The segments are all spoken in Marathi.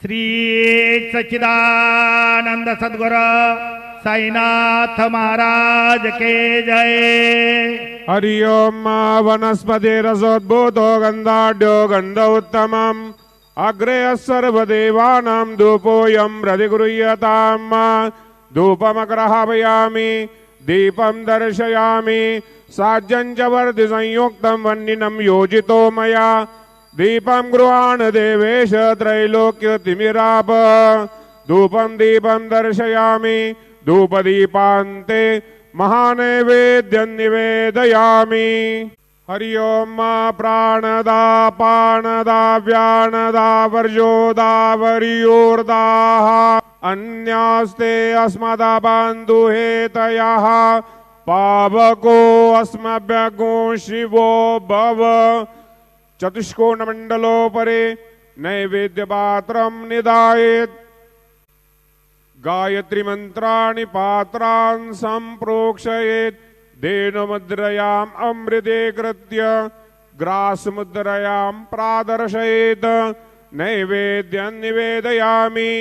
श्री सच्चिदानंद सद्गुरु साईनाथ महाराज के जय। हरि ओम वनस्पति रसोद्भूतो गंधाढ्यो गंध उत्तमम् अग्रे सर्वदेवानां धूपोऽयं प्रतिगृह्यताम्। धूपमग्रहापयामि दीपं दर्शयामि साज्यं च वर्धिसंयुक्तं वह्निनं योजितो मया दीपं गृहाण देवेश त्रैलोक्यतिमिराप। धूपं दीपं दर्शयामि धूपदीपान्ते महानैवेद्यं निवेदयामि। हरि ओम प्राणदा पाणदा व्यानदा वर्जोदा वर्योर्दाः अन्यास्ते अस्मदा बन्धुहेतयः पावको अस्मभ्यगो शिवो भव। चतुष्कोणमण्डलोपरि नैवेद्यपात्रं निधायेत् गायत्री मंत्राणि पात्रान् सम्प्रोक्षयेत् धेनुमुद्रयाम् अमृते कृत्य ग्रासमुद्रयां प्रादर्शयेत् नैवेद्यं निवेदयामि।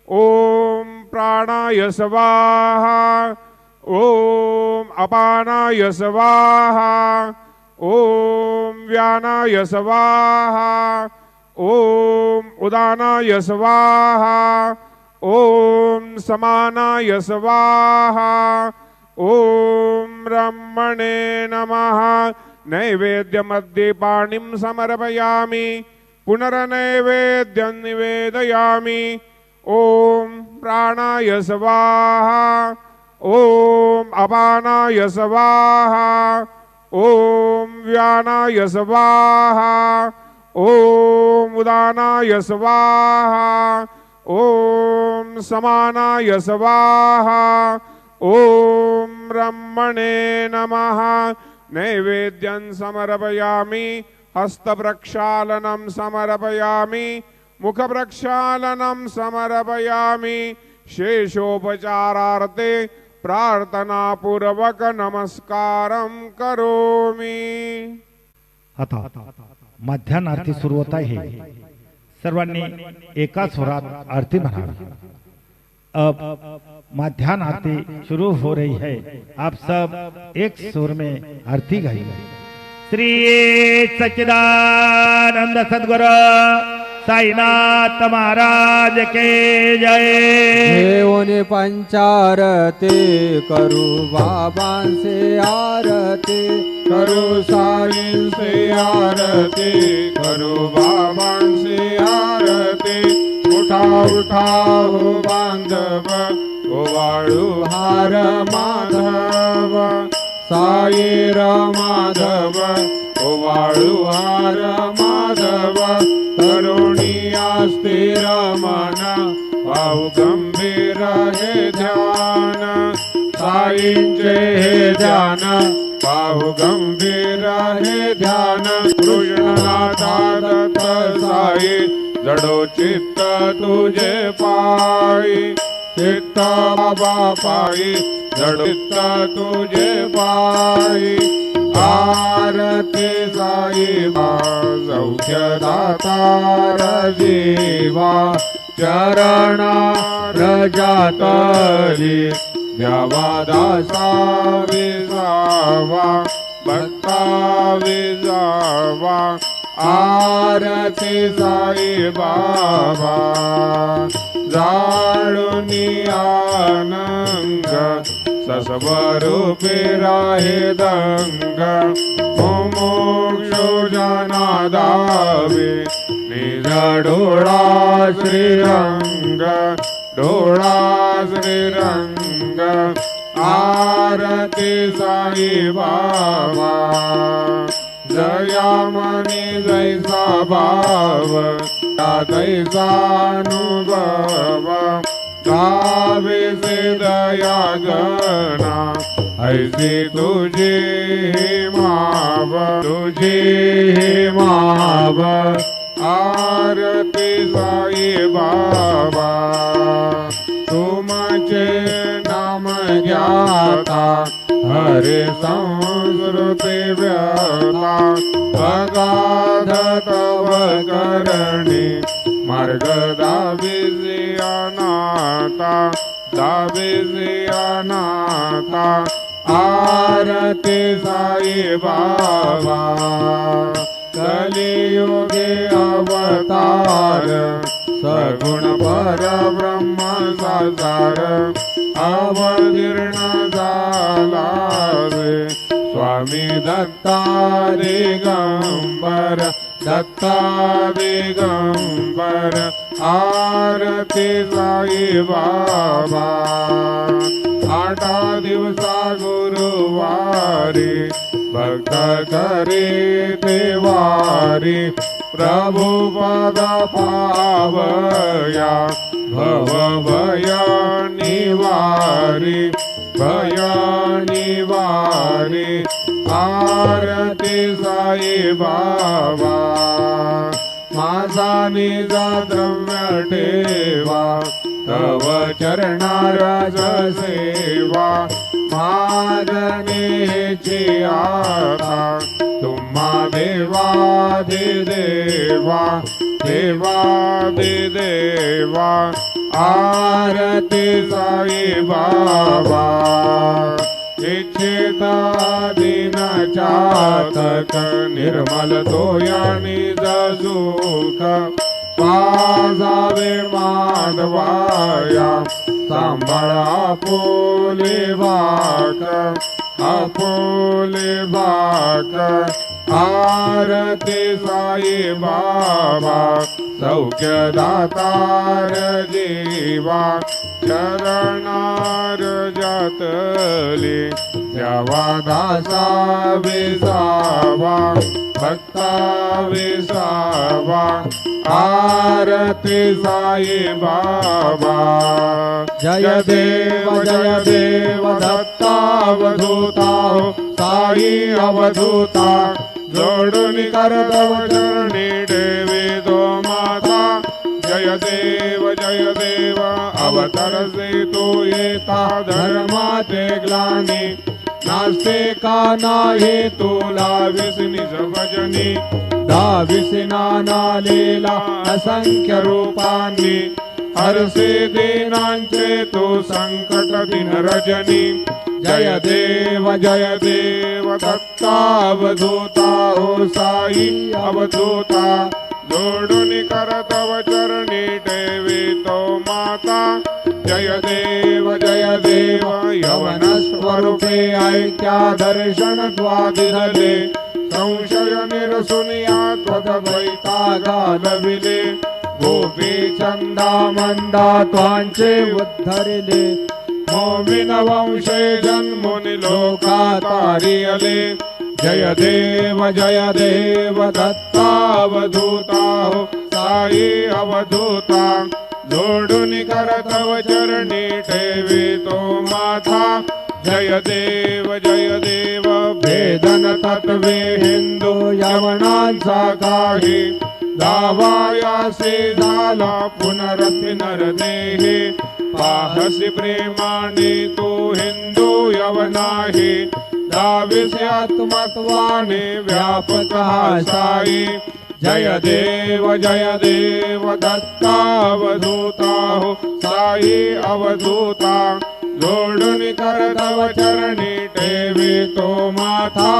ओम प्राणाय स्वाहा ओम अपानाय स्वाहा ओम व्यानाय स्वाहा ओम उदानाय स्वाहा ओम समानाय स्वाहा ओम ब्रह्मणे नमः। नैवेद्यमध्ये पाणिं समर्पयामि पुनर्नैवेद्यं निवेदयामि। ओम प्राणाय स्वाहा ओम अपानाय स्वाहा ओम व्यानाय स्वाहा ओम उदानाय स्वाहा ओम समानाय स्वाहा ओम ब्रह्मणे नमः। नैवेद्यं समर्पयामि हस्तप्रक्षालनं समर्पयामि मुखप्रक्षालनं समर्पयामि। शेषोपचारार्थे प्रार्थनापूर्वक नमस्कारं करोमि। आता मध्यान्ह आरती सुरू होत आहे। सर्वांनी एका स्वरात आरती म्हणावी। अब मध्यान्ह आरती शुरू हो रही है। आप सब एक सुर में आरती गाइए। श्री सच्चिदानंद सद्गुरु साईनाथ महाराज के जय। देवोने पंचारती करू बाबांसे आरती करू साईंसे आरती करू बाबांसे आरती। उठा उठा हो बांधव ओवाळू हार माधव साईर माधव ओवाळू हार माधव। तरुणी स्थिर मन भाव गंभीर हे ध्यान साईंचे हे ध्यान भाव गंभीर हे ध्यान। कृष्णनाथा दत्त साई जडो चित्त तुझे पायी चित्त बाबा पायी जडो चित्त तुझे पायी। आरती साई सौख्य दातार जीवा चरणा रजातली द्यावा दासा विसावा भक्ता विसावा। आरती साई बाबा जाळुनी आनंद सस्वरूपी राहे दंग। मोक्षो जना दावे निज डोळा श्रीरंग डोळा श्रीरंग। आरती साई बाबा जयामणी जैसा भाव तैसा अनुभव गावे से दया गणा ऐसी तुझी माव तुझी माव। आरती साई बाबा तुमचे नाम ज्ञाता हरे संस्कृती व्यथा अगाध तव करणी मार्ग दाविसी अनाथा दाविसी अनाथा आरती साई बाबा कलियुगे अवतार सगुण परब्रह्म साकार अवतीर्ण झाला रे स्वामी दत्ता दिगंबर दत्ता दिगंबर आरती साई बाबा 8 दिवसा गुरुवारी भक्त करे देवारी प्रभु पद पावया भव भय निवारी भय निवारी आरती साई बाबा माझा निजा द्रव्य ठेवा तव चरणारज सेवा मागणेची आता तुम्हा देवादि देवा देवादि देवा आरती साई बाबा इच्छिता दिन चातक निर्मल तोयानी सुख पाजावे माधवाया सांभाळा आपुले बाक आरती साई बाबा सौख्य दातार जीवा चरणार जातली द्यावा दासा विसावा भक्ता विसावा आरती साई बाबा जय देव दत्तावधूता साई अवधूता जोडून करतव चरणी देवी तो माता जय देव अवतरसे तू येता धर्माचे ग्लानी नास्ते का नाही तुला विष्णीच भजनी दाविसी नाना लीला असंख्य रूपांनी हरसे दीनांचे तू संकट दिन रजनी जय देव दत्तावधूता हो साई अवधूता जोडून करतव चरणी ठेवी तो माता जय देव यवन स्वरूपे ऐक्या दर्शन द्वादिधले संशय निरसुनिया त्वद्वैता गालविले गोपी चंदा मंदा त्वांचे उद्धरिले मोमिन वंशे जन्मुनि लोकातारियले जय देव दत्तावधूता हो साई अवधूता जोडून करतव चरणी ठेवी तो माथा जय देव भेदन तत्वे हिंदू यवनांचा काही दावायासे झाला पुनरपि नरदेहे पाहसी प्रेमाने तू हिंदू यवनाही दाविसे आत्मत्वाने व्यापक हा साई जय देव दत्तावधूता हो साई अवधूता जोडून करतव चरणी ठेवी तो माथा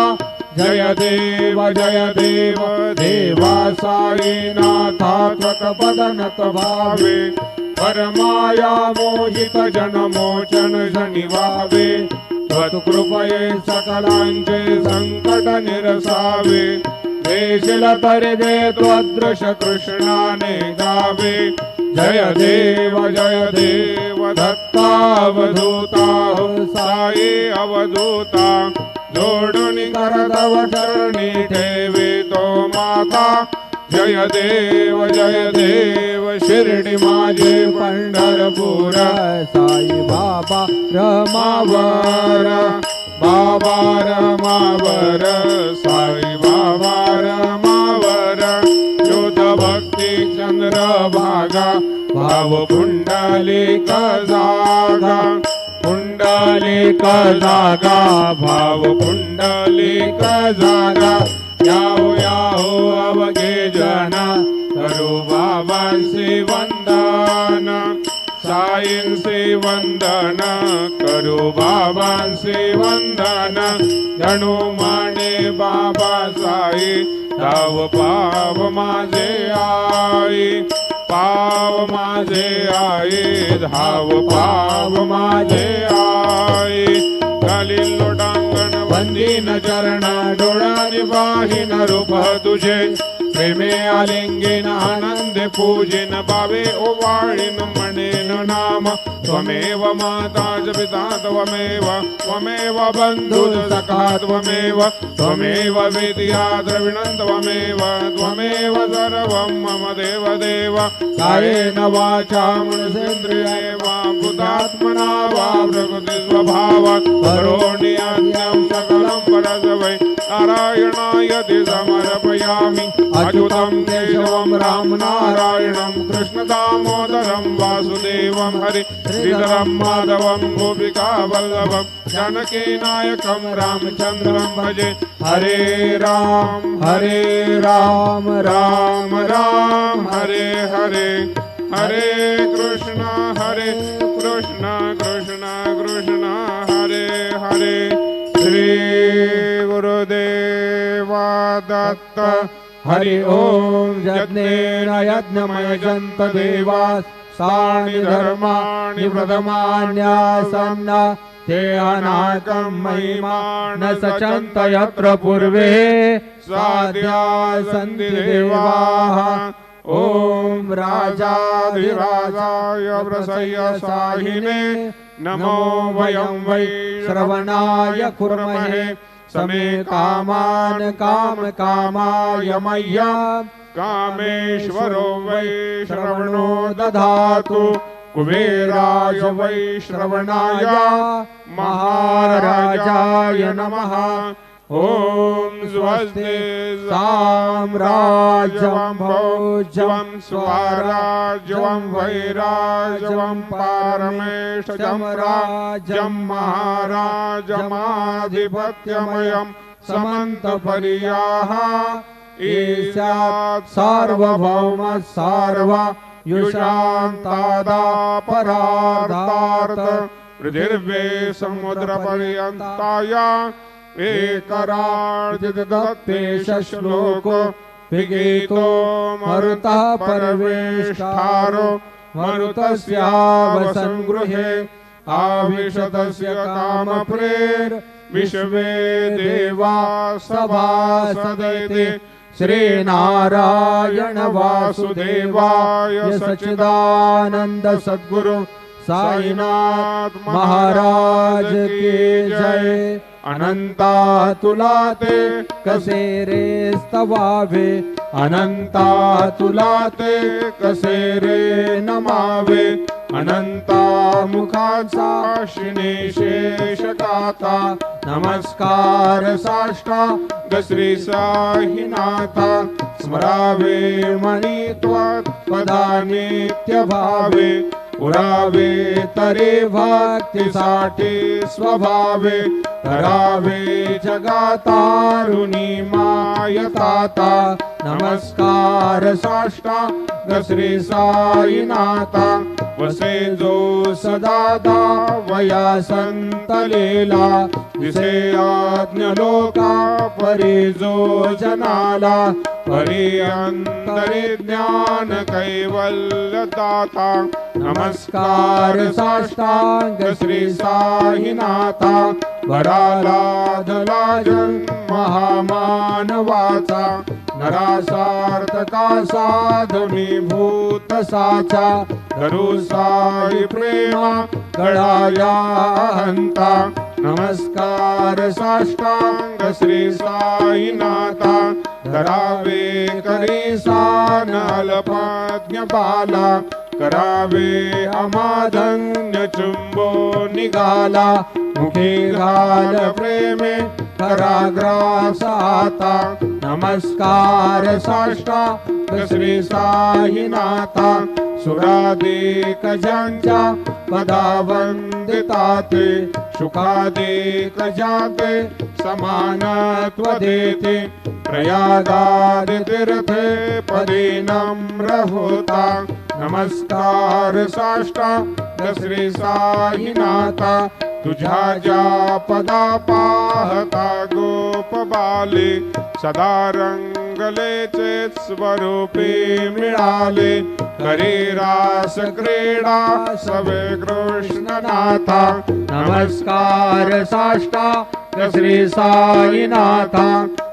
जय देव देवा साई नाथा त्वत्पदनत भावे परमाया मोहित जनमोचन जनिवावे त्वत्कृपये सकलांचे संकट निरसावे देशील तरी दे त्वदृश कृष्णाने गावे जय देव दत्तावधूता हो साई अवधूता जोडून करतव चरणी ठेवी तो माता जय देव शिर्डी माझे पंढरपूर साई बाबा रमावर बाबा रमावर साई बाबा रमावर शुद्ध भक्ती चंद्र भागा भाव पुंडलिक जागा पुंडलिक जागा भाव पुंडलिक जागा याहो अवघे जना करू बाबांचे वंदन साईंचे वंदन करू बाबांचे वंदन जणू माने बाबा साई धाव पाव माझे आई पाव माझे आई धाव पाव माझे आई घालील लोटांगण वंदीन चरण डोळ्याने पाहिन रूप तुझे प्रेमे आलिंगेन आनंदे पूजिन बाबे ओवाळीन म्हणेन नाम त्वमेव माता च पिता त्वमेव बंधुः सखा त्वमेव वेद्या द्रविणं त्वमेव सर्वं मम देव कायेन वाचा मनसेन्द्रिये वा बुद्धात्मना वा प्रकृतिस्वभावात् करोमि सकलं परस्मै नारायणाय ते समर्पयामि अच्युतं केशवं राम नारायणं कृष्ण दामोदरं वासुदेवं हरि श्रीधरं माधवं गोपिका वल्लभं जानकी नायकं रामचन्द्रं भजे हरे राम राम राम हरे हरे हरे कृष्ण कृष्ण कृष्ण हरे हरे श्री गुरुदेवा दत्त हरि ओम यज्ञेन यज्ञमयजन्त देवाः सानि धर्माणि प्रथमान्यासन्न ते अनाकं महिमा न सचन्त यत्र पूर्वे स्वाद्या सन्ति देवाः ओम राजाधिराजाय प्रसह्य साहिने नमो वयं वै श्रवणाय कुर्महे समे कामान काम कामाय मह्यं कामेश्वरो वै श्रवणो दधातु कुबेराय वै श्रवणाय महाराजाय नमः ओम स्वस्ति साम्राज्यं भोज्यं स्वराज्यं वैराज्यं पारमेष्ठं राज्यं महाराजमाधिपत्यमयं समन्तपर्याः ईशात् सार्वभौमः सर्वयुषान्तादापरार्धार्थ पृथिव्ये समुद्रपर्यन्ताया एकरार्जितदत्तेश श्लोको विगीतो मरुतः परवेष्ठारो मरुतस्यावसङ्गृहे आविशतस्य कामप्रेर विश्वे देवा सभासदैते श्रीनारायण वासुदेवाय सच्चिदानंद सद्गुरु साईनाथ महाराज की जय। अनंता तुला ते कसे रे स्तवावे अनंता तुला ते कसे रे नमावे अनंता मुखाचा शेष गाता नमस्कार साष्टांग श्री साईनाथा स्मरावे मणी त्वत्पदा नित्य भावे पुरावे तरे भक्तीसाठी स्वभावे करावे जगातारुणी मायताता नमस्कार साष्टांग श्री साईनाथा वसे जो सदादा वया संतलेला दिसे आज्ञ लोका परी जो जनाला परी अंतरे ज्ञान कैवल्य दाता नमस्कार साष्टांग श्री साईनाथा वराला धला जन्म महामानवाचा नरासार्थका साधुनी भूत साचा धरू साई प्रेमा गळाया हंता नमस्कार साष्टांग श्री साईनाथा धरावे करी सानलपज्ञ बाला करावे अमाधन्य चुंबो निघाला मुखे घाल प्रेमे कराग्रास आता नमस्कार साष्टांग श्री साईनाथा सुरादिक ज्यांच्या पदा वंदिता ते शुकादिक जाते समानत्वदेति प्रयागादितीर्थे पदे नम्र होता नमस्कार साष्टांग श्री साईनाथा तुझ्या ज्या पदा पाहता गोप बाले सदा रंगलेचे स्वरूपी मिळाले करे रास क्रीडा सवे कृष्णनाथा नमस्कार साष्टांग श्री साईनाथा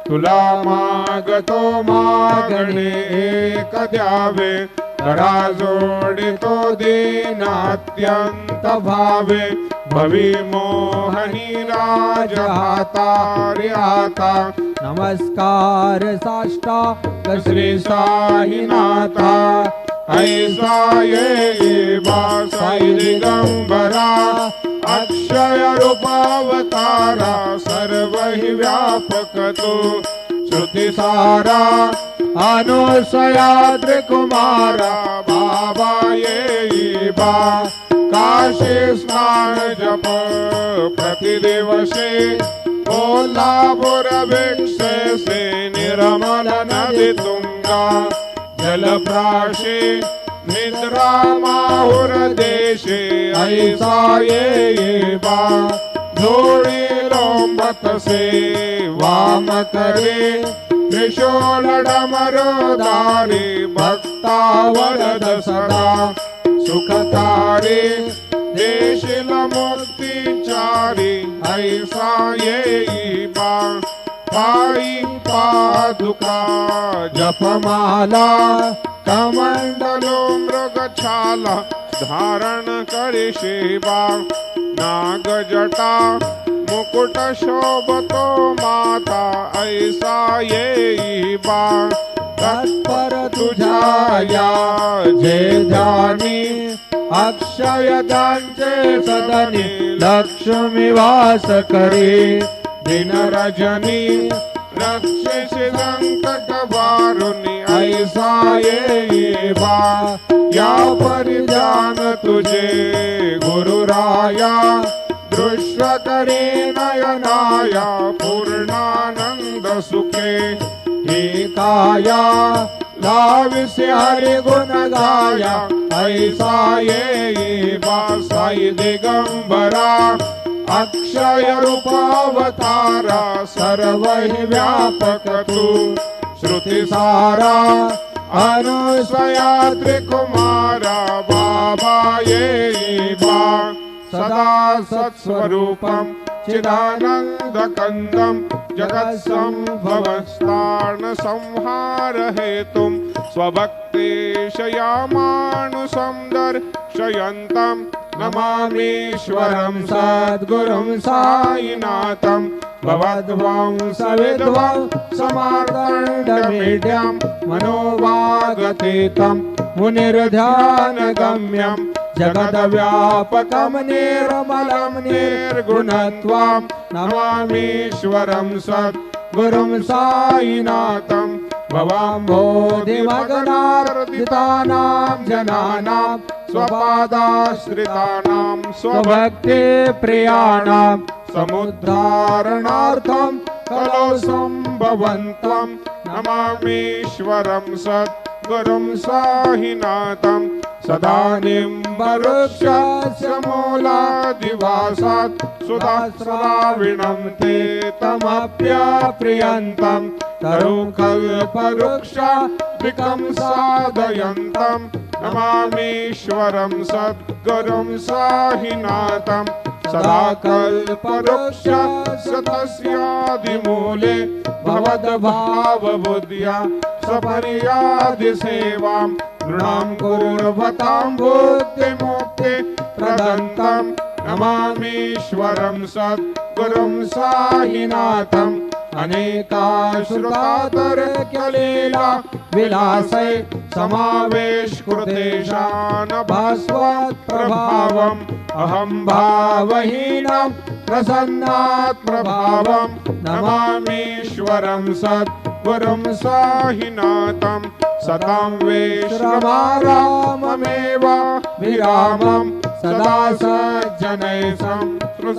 तुला मागतो मागणे एक द्यावे करा जोडितो दीनात्यंत भावे भवी मोहनी राज हातारी आता नमस्कार साष्टांग श्री साईनाथा ऐसा ये साई दिगंबरा अक्षय रूपावतारा सर्व हि व्यापक तो श्रुति सारा अनुसयाद्रि कुमारा बाबा ये बा काशी स्नान जप प्रतिदिवसे कोल्हापुर भिक्षे से निर्मल नदी तुंगा जलप्राशे निद्रा माहुर देशे ऐसा ये बा जोड़ी लोंबत से वाम करे त्रिशूल डमरुधारी भक्ता वरद सदा सुखकारी देशिल मुक्तिचारी ऐसा ये बा पायी पादुका जपमाला कमंडलो मृगछाला धारण करी शिवा नाग जटा मुकुट शोभतो माता ऐसा ये बा तत्पर तुझ्या या जे ध्यानी अक्षय दांचे सदनी लक्ष्मी वास करी दिन रजनी रक्षिषि संकट वारुणी ऐसा ये बा या परिजान तुझे गुरुराया दृश्य करे नयनाया पूर्णानंद सुखे हे काया लाविसे हरि गुण गाया ऐसा ये बा साई दिगंबरा अक्षय रूपावतारा सर्व हि व्यापक तू श्रुति सारा अनुसया त्रिकुमारा बाबा ये बा सदा सत्स्वरूपं चिदानंद कंदं जगत्संभवस्थान संहार हेतुं स्वभक्तेशयामानुषं दर्शयन्तं नमामीश्वरं सद्गुरुं साईनाथं भवद्वंसविद्वं समार्तण्डमीड्यं मनोवागतीतं मुनिर्ध्यानगम्यं जगद्व्यापकं निर्मलं निर्गुणत्वं नमामीश्वरं सद्गुरुं साईनाथं भवाम्भोधिमग्नार्दितानां जनानां स्वपादाश्रितानां स्वभक्तिप्रियाणां समुद्धारणार्थं कलौ सम्भवन्तं नमामीश्वरं सद्गुरुं साईनाथं सदा निम्बवृक्षस्य मूलादिवासात् सुधाश्राविणं ते तमप्यप्रियन्तं तरुकल्पवृक्षादिकं साधयन्तं नमामीश्वरं सद्गुरुं साईनाथं सदा कल्पवृक्षस्य तस्यादिमूले भवद्भावबुद्ध्या सपर्यादिसेवां नृणां कुर्वतां बुद्धिमुक्ति प्रदन्तं नमामीश्वरं सद्गुरुं साईनाथं अनेकाश्रुतातर्क्यलीला विलासै समावेशकृतेशान भास्वत् प्रभावम् अहं भावहीनं प्रसन्नात्मभावं नमामीश्वरं सद्गुरुं साईनाथं सतां विश्रमा राममेव विरामं सदा सज्जनैः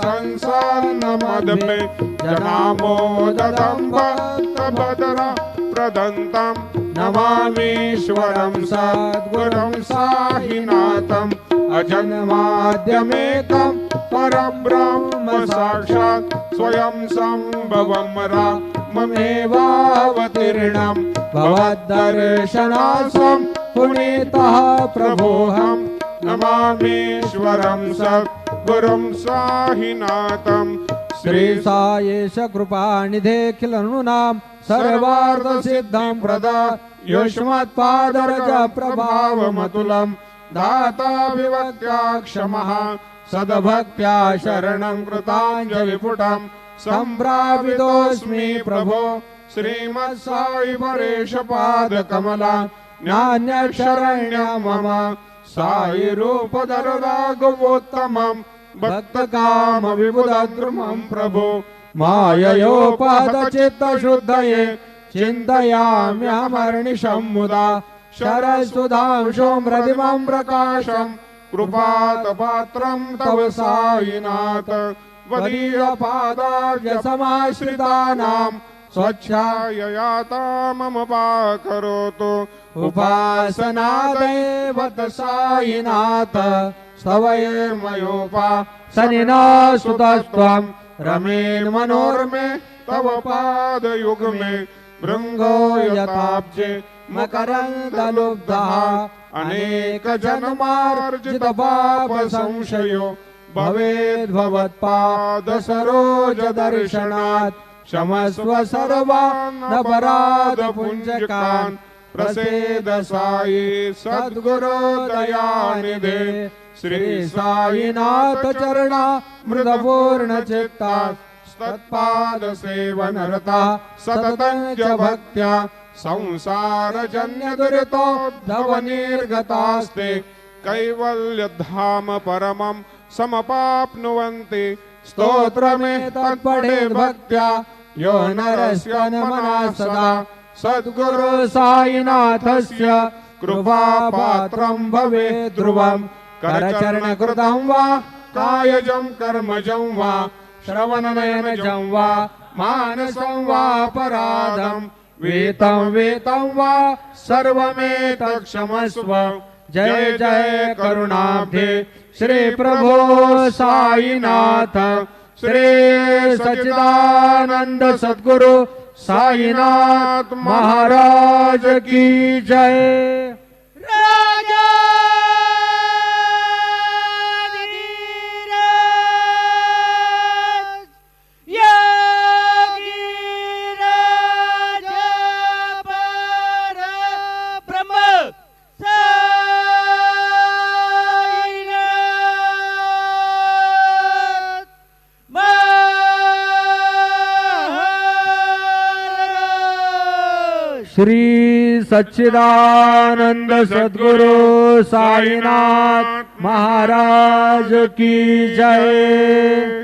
संसन्नमदपे जनामोदतं भक्तभद्रा प्रदन्तं नमामीश्वरं सद्गुरुं साहिनाथम् अजन्माद्यमेकं परब्रह्म साक्षात् स्वयं सम्भवं राममेवावतीर्णं भवद्दर्शनार्थं पुनीतः प्रभोऽहं नमामीश्वरं सद्गुरुं साहिनाथं श्री सायेश कृपानिधे खिलनूनां सर्वार्थसिद्धां प्रदा युष्मत्पादरज प्रभावमतुलं दाता विवक्त्याक्षमः सद्भक्त्या शरणं कृताञ्जलिपुटं सम्प्रापितोऽस्मि प्रभो श्रीमत्साई परेश पादकमला नान्यशरण्य मम साई रूपधर राघवोत्तमं भक्तकाम विबुधद्रुमं प्रभो माययोपहतचित्तशुद्धये चिन्तयाम्यहमर्निशं मुदा शरसुधांशों प्रतिमं प्रकाशं कृपातपात्रं तव साईनाथ वदीयपादाब्जसमाश्रितानां स्वच्छाययाता मम पाकरोतु उपासनादेवत साईनाथ स्तवैर्मयोपासनिना सुतस्त्वं रमेण मनोरमे तव पादयुग्मे भृङ्गो यताब्जे मकरन्दलुब्धः अनेक जन्मार्जित पाप संशयो भवेद्भवत्पाद सरोज दर्शनात् क्षमस्व सर्वान् अपराध पुञ्जकान् प्रसीद साई सद्गुरो दयानिधे श्री साईनाथ चरणा मृदपूर्ण चित्ता तत्पाद सेवनरता सततं च भक्त्या संसारजन्य दुरितो धव निर्गतास्ते कैवल्यधाम परमं समपाप्नुवन्ति स्तोत्रमेतत्पठे भक्त्या यो नरस्य नमना सदा सद्गुरु साईनाथस्य कृपापात्रं भवेत् ध्रुवं करचरणकृतं वा कायजं कर्मजं वा श्रवणनयनजं वा मानसं वापराधं वेतं वा सर्वमेतत्क्षमस्व जय जय करुणाब्धे श्री प्रभो साईनाथ श्री सच्चिदानंद सद्गुरु साईनाथ महाराज की जय। श्री सच्चिदानंद सद्गुरु साईनाथ महाराज की जय।